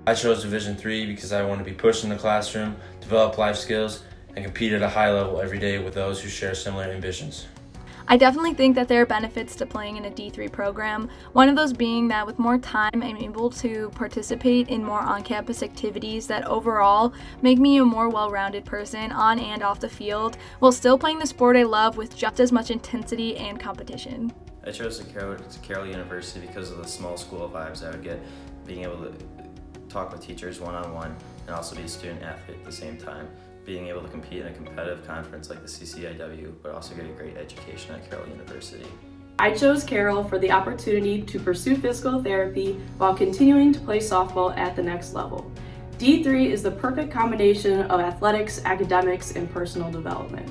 I chose Division III because I want to be pushed in the classroom, develop life skills, and compete at a high level every day with those who share similar ambitions. I definitely think that there are benefits to playing in a D3 program, one of those being that with more time I'm able to participate in more on-campus activities that overall make me a more well-rounded person on and off the field, while still playing the sport I love with just as much intensity and competition. I chose Carroll University because of the small school vibes I would get, being able to talk with teachers one-on-one and also be a student athlete at the same time. Being able to compete in a competitive conference like the CCIW, but also get a great education at Carroll University. I chose Carroll for the opportunity to pursue physical therapy while continuing to play softball at the next level. D3 is the perfect combination of athletics, academics, and personal development.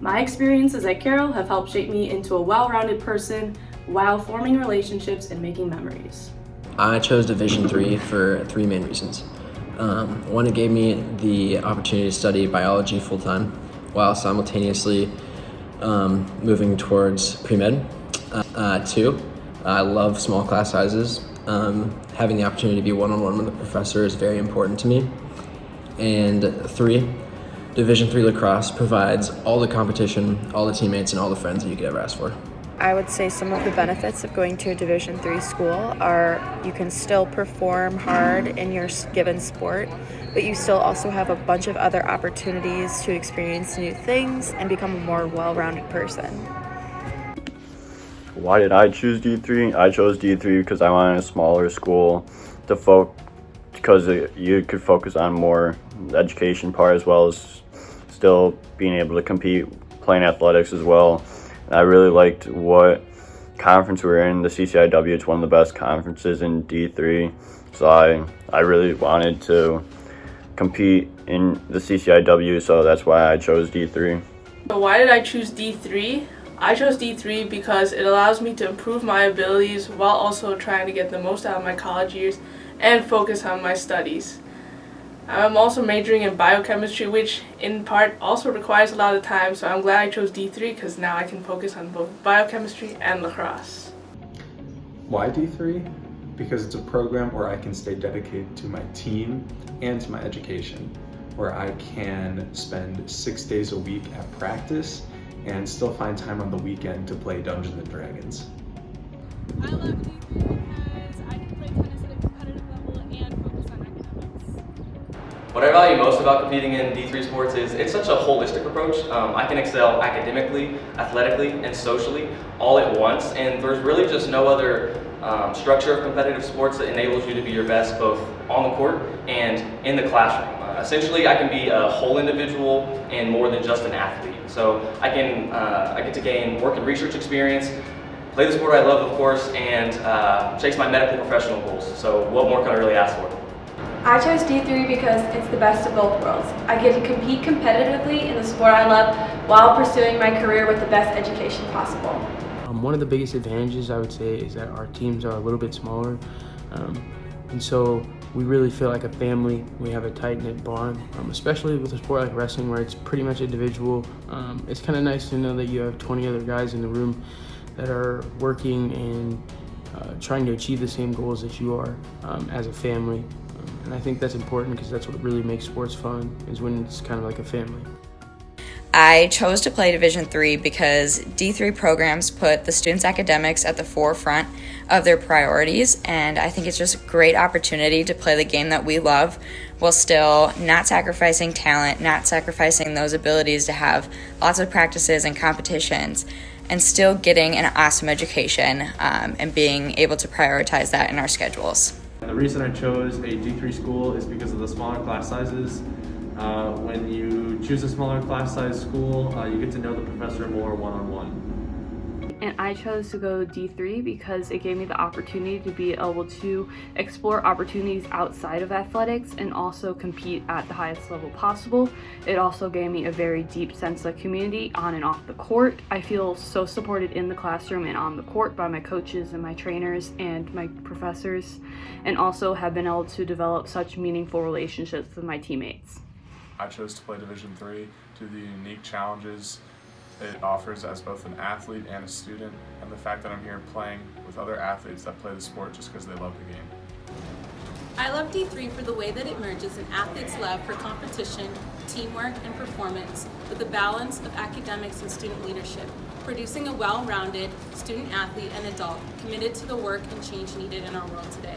My experiences at Carroll have helped shape me into a well-rounded person while forming relationships and making memories. I chose Division III for three main reasons. One, it gave me the opportunity to study biology full-time while simultaneously moving towards pre-med. Two, I love small class sizes. Having the opportunity to be one-on-one with a professor is very important to me. And three, Division III lacrosse provides all the competition, all the teammates, and all the friends that you could ever ask for. I would say some of the benefits of going to a Division III school are you can still perform hard in your given sport, but you still also have a bunch of other opportunities to experience new things and become a more well-rounded person. Why did I choose D3? I chose D3 because I wanted a smaller school because you could focus on more the education part as well as still being able to compete, playing athletics as well. I really liked what conference we were in, the CCIW. It's one of the best conferences in D3, so I really wanted to compete in the CCIW, so that's why I chose D3. So why did I choose D3? I chose D3 because it allows me to improve my abilities while also trying to get the most out of my college years and focus on my studies. I'm also majoring in biochemistry, which in part also requires a lot of time, so I'm glad I chose D3 because now I can focus on both biochemistry and lacrosse. Why D3? Because it's a program where I can stay dedicated to my team and to my education, where I can spend 6 days a week at practice and still find time on the weekend to play Dungeons and Dragons. I love D3 because I can play tennis at a competitive level and focus on academics. What I value most about competing in D3 sports is it's such a holistic approach. I can excel academically, athletically, and socially all at once, and there's really just no other structure of competitive sports that enables you to be your best both on the court and in the classroom. Essentially, I can be a whole individual and more than just an athlete. So I get to gain work and research experience, play the sport I love, of course, and chase my medical professional goals. So what more could I really ask for? I chose D3 because it's the best of both worlds. I get to compete competitively in the sport I love while pursuing my career with the best education possible. One of the biggest advantages I would say is that our teams are a little bit smaller, and so we really feel like a family. We have a tight-knit bond, especially with a sport like wrestling where it's pretty much individual. It's kind of nice to know that you have 20 other guys in the room that are working and trying to achieve the same goals that you are as a family. And I think that's important because that's what really makes sports fun, is when it's kind of like a family. I chose to play Division III because D3 programs put the students' academics at the forefront of their priorities, and I think it's just a great opportunity to play the game that we love while still not sacrificing talent, not sacrificing those abilities to have lots of practices and competitions, and still getting an awesome education and being able to prioritize that in our schedules. And the reason I chose a D3 school is because of the smaller class sizes. When you choose a smaller class size school, you get to know the professor more one-on-one. And I chose to go D3 because it gave me the opportunity to be able to explore opportunities outside of athletics and also compete at the highest level possible. It also gave me a very deep sense of community on and off the court. I feel so supported in the classroom and on the court by my coaches and my trainers and my professors, and also have been able to develop such meaningful relationships with my teammates. I chose to play Division III due to the unique challenges it offers as both an athlete and a student, and the fact that I'm here playing with other athletes that play the sport just because they love the game. I love D3 for the way that it merges an athlete's love for competition, teamwork, and performance with a balance of academics and student leadership, producing a well-rounded student athlete and adult committed to the work and change needed in our world today.